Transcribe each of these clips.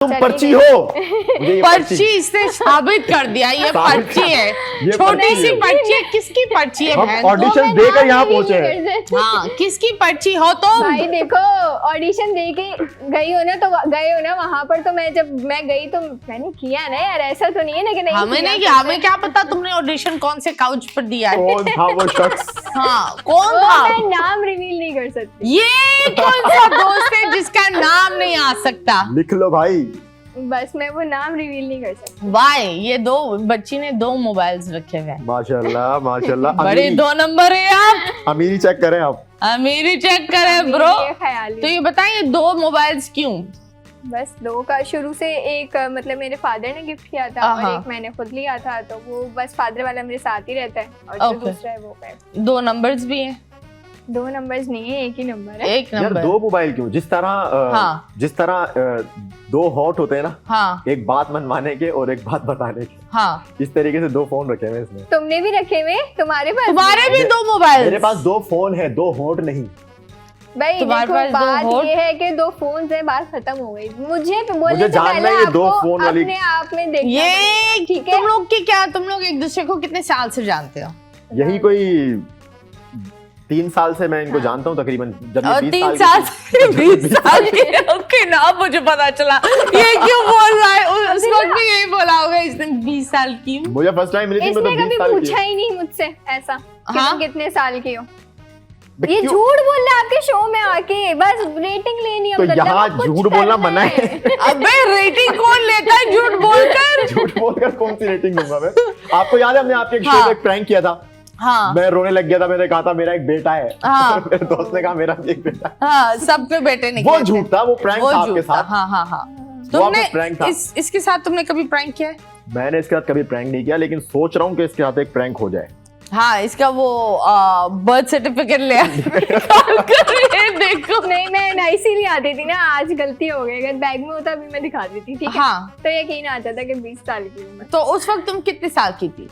तुम पर्ची हो। पर्ची इसने साबित कर दिया, ये पर्ची है, छोटी सी पर्ची है। किसकी पर्ची है? हम ऑडिशन देकर यहाँ पहुंचे हैं। हाँ, किसकी पर्ची हो तुम? भाई देखो, ऑडिशन दे के गई हो ना, तो गए हो ना वहाँ पर। तो जब मैं गई तो मैंने किया ना यार, ऐसा तो नहीं है ना कि नहीं हमें नहीं किया। हमें क्या पता तुमने ऑडिशन कौन से काउच पर दिया है। कौन था वो शख्स? हाँ, कौन था? मैं नाम रिवील नहीं कर सकती। ये कौन सा दोस्त है जिसका नाम नहीं आ सकता? लिख लो भाई। बस मैं वो नाम रिवील नहीं कर सकती। वाई, ये दो बच्ची ने 2 मोबाइल्स रखे हुए हैं। माशाल्लाह माशाल्लाह। बड़े 2 नंबर है आप। अमीरी चेक करें आप। अमीरी चेक करें ब्रो। ये ख्याल तो ये बताइए 2 मोबाइल्स क्यों? बस 2 का शुरू से एक मतलब मेरे फादर ने गिफ्ट किया था और एक मैंने खुद लिया था। तो वो बस फादर वाला मेरे साथ ही रहता है और जो दूसरा है वो है। 2 नंबर्स भी हैं? 2 नंबर्स नहीं है, एक ही नंबर है। एक यार नंबर। 2 मोबाइल क्यों? जिस तरह 2 हॉट होते हैं ना, हाँ एक बात मनवाने के और एक बात बताने के, हाँ। इस तरीके से 2 फोन रखे हुए इसमें। तुमने भी रखे हुए? तुम्हारे पास? तुम्हारे भी 2 मोबाइल? मेरे पास 2 फोन है, 2 हॉट नहीं। भाई देखो, बात ये है कि 2 फोन से बात खत्म हो गई। मुझे बोलने से पहले आपको अपने आप में देखना ये ठीक है। तुम लोग एक दूसरे को कितने साल से जानते हो? यही कोई 3 साल से मैं इनको जानता हूँ तकरीबन। जब ये 3 साल से 20 साल के ओके ना, मुझे पता चला ये क्यों बोल रहा है। उस वक्त भी यही बोला होगा इसने 20 साल की। मुझे फर्स्ट टाइम मिली थी इसने मतलब 20 कभी साल की। पूछा ही नहीं मुझसे ऐसा कि हाँ? तुम कितने साल की हो। बे ये क्यों? झूठ बोल रहा है आपके शो में आके, बस रेटिंग लेनी है। तो यहाँ झूठ बोलना मना है। अबे रेटिंग कौन लेता है झूठ बोलकर? झूठ बोलकर कौन सी रेटिंग दूंगा मैं? आपको याद है हमने आपके एक शो हाँ। में एक प्रैंक किया था? हाँ मैं रोने लग गया था। मैंने कहा था मेरा एक बेटा है। हाँ। मेरे दोस्त ने कहा मेरा भी एक बेटा है। हाँ, सबके बेटे नहीं। वो झूठ था, वो प्रैंक था आपके साथ। हाँ हाँ हाँ। वो तुमने आपका prank था। इसके साथ तुमने कभी प्रैंक किया है? मैंने इसके साथ कभी प्रैंक नहीं किया, लेकिन सोच रहा हूँ कि इसके साथ एक प्रैंक हो जाए। हाँ, इसका वो बर्थ सर्टिफिकेट ले देखो। नहीं, मैं नाइसी नहीं आती थी ना, आज गलती हो गई। अगर बैग में होता अभी मैं दिखा देती, ठीक है? हाँ, तो यकीन आ जाता कि 20 साल की हूँ मैं। तो उस वक्त तुम कितने साल की थी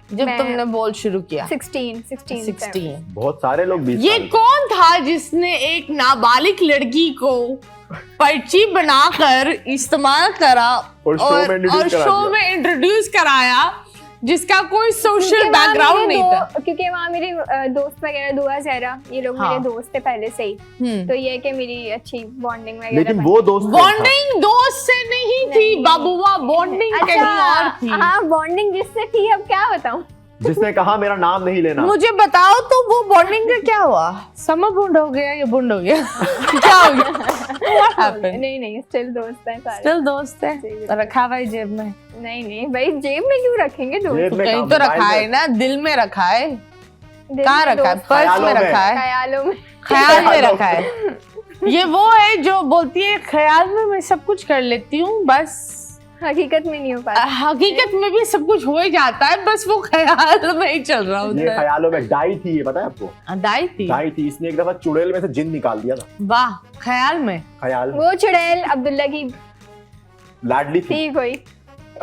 जब मैं तुमने बोल शुरू किया? 16। बहुत सारे लोग 20 ये साल कौन था जिसने एक नाबालिग लड़की को पर्ची बनाकर इस्तेमाल करा और शो में इंट्रोड्यूस कराया, जिसका कोई सोशल बैकग्राउंड नहीं था? क्योंकि वहाँ मेरे दोस्त वगैरह, दुआ जहरा, ये लोग हाँ। मेरे दोस्त थे पहले से ही। तो ये कि मेरी अच्छी बॉन्डिंग वगैरह। लेकिन वो दोस्त बॉन्डिंग दोस्त से नहीं थी बाबूआ, बॉन्डिंग कहीं और थी। हाँ, बॉन्डिंग जिससे थी, अब क्या बताऊं। जिसने कहा मेरा नाम नहीं लेना। मुझे बताओ तो वो बॉन्डिंग का क्या हुआ? समर बुंड हो गया या बुंड हो गया? क्या हो गया? नहीं, स्टिल दोस्त है सारे। स्टिल दोस्त है। रखा भाई जेब में? नहीं भाई, जेब में क्यों रखेंगे दोस्त? कहीं तो रखा है ना, दिल में रखा है। कहाँ रखा है? पर्स में रखा है? ख्यालों में। ख्याल में रखा है। ये वो है जो बोलती है ख्याल में मैं सब कुछ कर लेती हूँ, बस हकीकत में नहीं हो पाता। हकीकत में भी सब कुछ हो ही जाता है, बस वो ख्याल में ही चल रहा होता ये है। ख्यालों में डाई थी, ये पता है आपको? दाई थी? डाई थी। इसने एक दफा चुड़ैल में से जिन निकाल दिया था। वाह, ख्याल में? ख्याल में। वो चुड़ैल अब्दुल्ला की लाडली थी। थी कोई।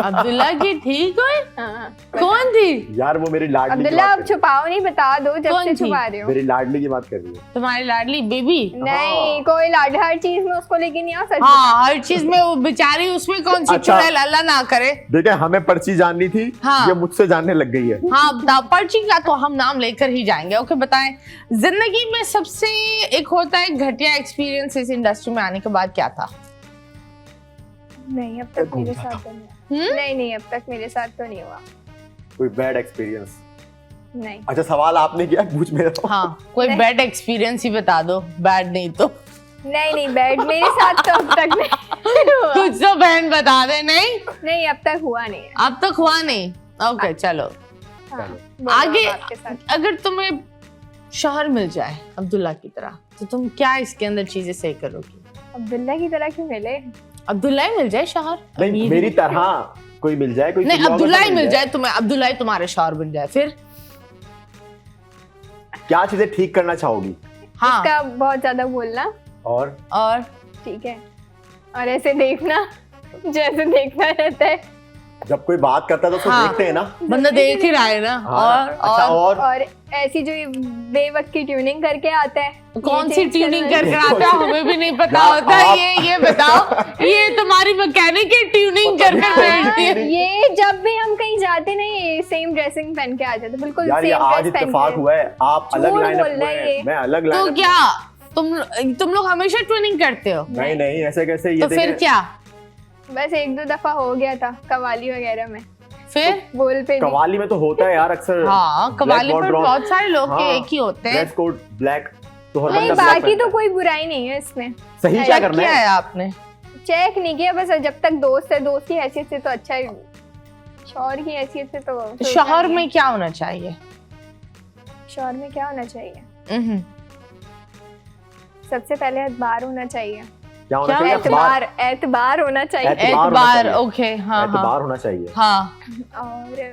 अब्दुल्ला की ठीक है? हाँ। कौन थी? यार वो मेरी लाडली की अब्दुल्ला, बात अब कर रही छुपाओ नहीं, बता दो जब कौन से थी? छुपा रहे हो। मेरी लाडली की बात कर रही है। तुम्हारी लाडली बेबी? नहीं, कोई लाड, हर चीज में उसको लेके नहीं आ सकती। हाँ, हर चीज में वो बेचारी, उसमें कौन सी अच्छा। चुड़ैल, अल्लाह ना करे। देखिए, हमें पर्ची जाननी थी। हाँ। ये मुझसे जानने लग गई है। हाँ, बताओ। पर्ची का तो हम नाम लेकर ही जाएंगे। ओके, बताएं जिंदगी में सबसे एक होता है घटिया एक्सपीरियंस इस इंडस्ट्री में आने के बाद क्या था? नहीं, अब तक मेरे साथ तो नहीं। नहीं, अब तक मेरे साथ तो नहीं हुआ। कोई बैड एक्सपीरियंस? नहीं। अच्छा, सवाल आपने किया, पूछ मेरा तो। हाँ, कोई बैड एक्सपीरियंस ही बता दो। बैड नहीं तो नहीं, बैड मेरे साथ तो अब तक नहीं हुआ। कुछ तो बहन बता दे। नहीं, अब तक हुआ नहीं है। अब तक हुआ नहीं? ओके, चलो हाँ, आगे। आपके साथ। अगर तुम्हें शौहर मिल जाए अब्दुल्ला की तरह, तो तुम क्या इसके अंदर चीजें सही करोगी? अब्दुल्ला की तरह क्यों मिले? अब्दुल्ला ही मिल जाए शौहर? नहीं, मेरी तरह कोई मिल जाए, कोई नहीं, अब्दुल्ला ही मिल जाए तुम्हें, अब्दुल्ला ही तुम्हारे शौहर बन जाए, फिर क्या चीजें ठीक करना चाहोगी? हाँ, इसका बहुत ज्यादा बोलना और ठीक है, और ऐसे देखना जैसे देखना रहता है। जब कोई बात करता है तो उसको हाँ। देखते हैं ना। बंदा देख ही रहा है ना। हाँ, अच्छा, और ऐसी जो ये बेवक्त की ट्यूनिंग करके आता है, कौन ये सी change ट्यूनिंग करना- करके आता है हमें भी नहीं पता यार, होता है। आप- ये बताओ, ये तुम्हारी मैकेनिक है ट्यूनिंग पता कर नहीं कर कौन बैठती है। ये जब भी हम कहीं जाते नहीं, ये सेम ड्रेसिंग पहन के आ जाते, बिल्कुल यार ये सेम आज ड्रेस पहन इत्तेफाक के। हुआ है, आप अलग झूठ लाइनअप बोल रहा है में, ये। मैं अलग तो लाइनअप क्या तुम लोग हमेशा ट्यूनिंग करते हो? नहीं नहीं, ऐसे कैसे? ये तो फिर देखें, क्या? बस 1-2 दफा हो गया था कवाली वगैरह में, फिर बोल पे भी। कवाली में तो होता है यार अक्सर। हाँ, कवाली पर बहुत सारे लोग के हाँ, एक ही होते हैं। ड्रेस कोड ब्लैक, तो हर नहीं, बंदा black बाकी पहनता तो कोई बुराई नहीं है इसमें। है। सही क्या चेक करना किया है? है आपने? चेक नहीं किया, बस जब तक दोस्त है, दोस्त की हैसियत से तो अच्छा ही, शौहर की हैसियत से तो शहर में क्या होना चाहिए? शौहर में क्या होना चाहिए? हम्म, सबसे पहले एतबार होना चाहिए। क्या होना क्या? चाहिए? एतबार एतबार होना चाहिए। एतबार होना एतबार, चाहिए। ओके, हाँ हाँ एतबार होना चाहिए। हाँ। और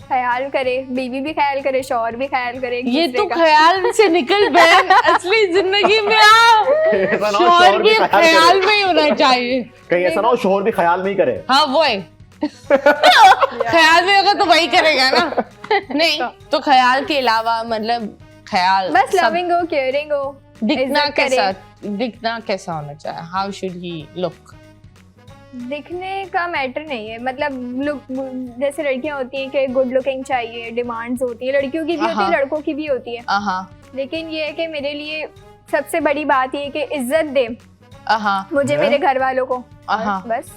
ख्याल करे, बीवी भी ख्याल करे, शौहर भी ख्याल करे एक ये दूसरे तो का। ख्याल से निकल बहन, असली जिंदगी में आओ। ऐसा ना हो शोहर शोहर भी भी ख्याल करे। में ही होना चाहिए। कहीं ऐसा ना हो शोहर भी ख्याल में ही करे। हाँ वो है। ख्याल में होगा तो वही करेगा ना। नहीं तो ख्याल के अलावा मतलब ख्याल बस सब लविंग हो, केयरिंग हो, दिखना इज्जत करे। कैसा, दिखना कैसा होना चाहिए? How should he look? दिखने का मैटर नहीं है, मतलब लुक, जैसे लड़कियां होती हैं कि गुड लुकिंग चाहिए, डिमांड्स होती है, लड़कियों की भी होती है, हाँ। लड़कों की भी होती है। हाँ लेकिन ये है कि मेरे लिए सबसे बड़ी बात ये है कि इज्जत दे हाँ मुझे, हैं? मेरे घर वालों को, हाँ। बस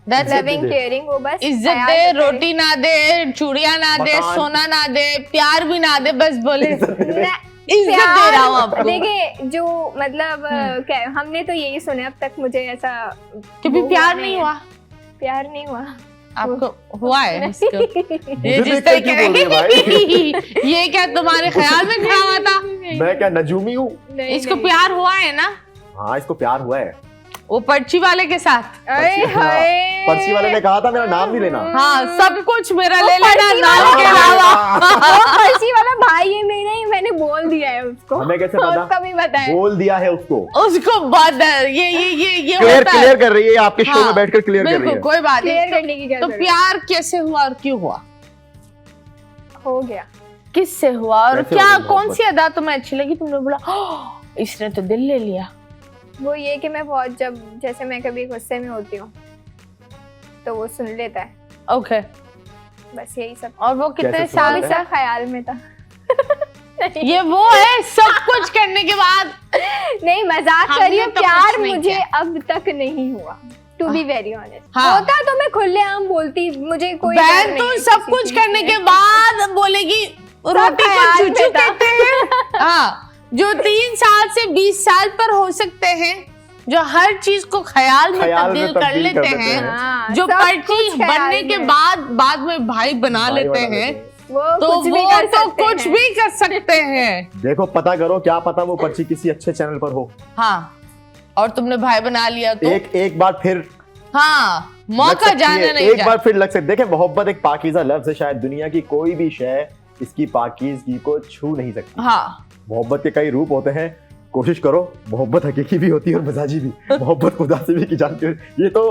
दैट्स इज्जत लविंग दे। केयरिंग हो, बस इज्जत ख्याल दे, रखे। रोटी ना दे, चूड़ियां ना दे, मकान। सोना ना दे, प्यार भी ना दे, बस बोले ना, इज्जत दे रहा हूँ आपको। देखिए जो मतलब हमने तो यही सुना अब तक, मुझे ऐसा कभी वो प्यार हुआ नहीं हुआ प्यार नहीं हुआ आपको? हुआ है इसको? ये मुझे जिस देख कर क्यों बोल रही है तरीके ये क्या तुम्हारे ख्याल में खड़ा हुआ था? मैं क्या नजूमी हूँ? नहीं, इसको नहीं। प्यार हुआ है ना हाँ इसको प्यार हुआ है। वो पर्ची वाले के साथ? अरे हाय, पर्ची वाले ने कहा था मेरा नाम नहीं लेना। हाँ, सब कुछ मेरा वो ले लेना, पर्ची नाम के अलावा। वो पर्ची वाला भाई है मेरा ही, मैंने बोल दिया है उसको। हमें कैसे पता? उसको भी पता है। बोल दिया है उसको। उसको बहुत ये क्लियर होता है। क्लियर कर रही है, आपके शो हाँ, में बैठकर क्लियर कर रही बिल्कुल है। कोई बात क्लियर नहीं। करने की क्या तो जरूरत प्यार कैसे हुआ और क्यों हुआ? हो गया। किससे हुआ और कैसे क्या, हो गई कौन मोहब्बत? सी अदा तुम्हें अच्छी लगी? तुमने बोला "ओह, इसने तो दिल ले लिया"? वो ये कि मैं बहुत, जब जैसे मैं कभी गुस्से में होती हूँ तो वो सुन लेता है, ओके। बस यही सब। और वो कितने कैसे सुन साल लेता से? हमेशा ख्याल में था। ये वो है सब कुछ करने के बाद? नहीं, मजाक हमने कर रही हूँ, तो प्यार कुछ नहीं मुझे किया। अब तक नहीं हुआ, टू बी वेरी ऑनेस्ट। हाँ। होता तो मैं खुलेआम बोलती, मुझे कोई डर बहन नहीं तू है सब किसी कुछ चीज करने से। के बाद बोलेगी रोटी को ख्याल चूचू में था। कहते हैं। हाँ, जो 3 साल से 20 साल पर हो सकते हैं, जो हर चीज को ख्याल में ख्याल में तब्दील कर तब्दील लेते कर देते हैं, हैं। हाँ, जो सब पर्ची कुछ ख्याल बनने के में। बाद में भाई बना भाई लेते बना हैं, लेते हैं। वो तो कुछ भी वो कर तो सकते कुछ हैं। भी कर सकते हैं। देखो पता करो, क्या पता वो पर्ची किसी अच्छे चैनल पर हो। हाँ, और तुमने भाई बना लिया तो एक बार फिर हाँ, लग मौका सकती जाने है, नहीं एक जाए। बार फिर लग सकती। देखे मोहब्बत एक पाकीज़ा लफ्ज़ है, शायद दुनिया की कोई भी शय इसकी पाकीज़गी को छू नहीं सकती। हाँ, मोहब्बत के कई रूप होते हैं, कोशिश करो, मोहब्बत हकीकी भी होती है और मजाजी भी। मोहब्बत खुदा से भी की जाती है। ये तो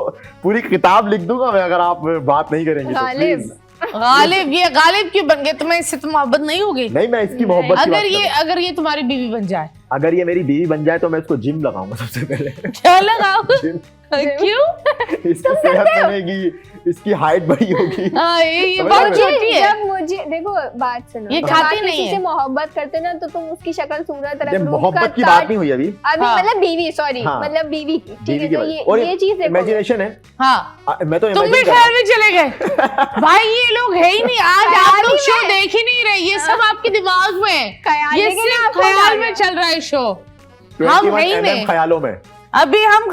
पूरी किताब लिख दूंगा मैं अगर आप बात नहीं करेंगे तो गालिब। प्लीज। गालिब, ये गालिब क्यों बन गए? तुम्हें इससे तो मोहब्बत नहीं होगी? नहीं, मैं इसकी मोहब्बत की बात अगर कर ये रहा हूं। अगर ये तुम्हारी बीवी बन जाए? अगर ये मेरी बीवी बन जाए तो मैं इसको जिम लगाऊंगा सबसे पहले। क्या लगाओ? जिम, क्यों? इसकी सेहत बनेगी, इसकी हाइट बड़ी होगी। हाँ, ये समझ बहुत रहे हो? छोटी है। जब मुझे देखो, बात सुनो, ये जब खाती आप नहीं किसी है। से मोहब्बत करते ना तो तुम उसकी शक्ल, सूरत, ये रंग, रूप मोहब्बत का की बात नहीं हुई अभी। अभी हाँ। मतलब बीवी, सॉरी, हाँ। मतलब बीवी की, ठीक बीवी है? की तो बात। और ये चीज देखो, इमेजिनेशन है। हाँ, मैं तो तुम भी imagine कर रहा ख्याल में चले गए। भाई ये लोग है ही नहीं, आज आप ख्याल लोग ही शो में। देख ही नहीं रहे, ये सब आपके दिमाग में है। ख्याल ये लेकिन सिर्फ आपको ख्याल डाल में रहा है। चल रहा है शो। हूं। हम 21 है ही mm नहीं। ख्यालों में। अभी हम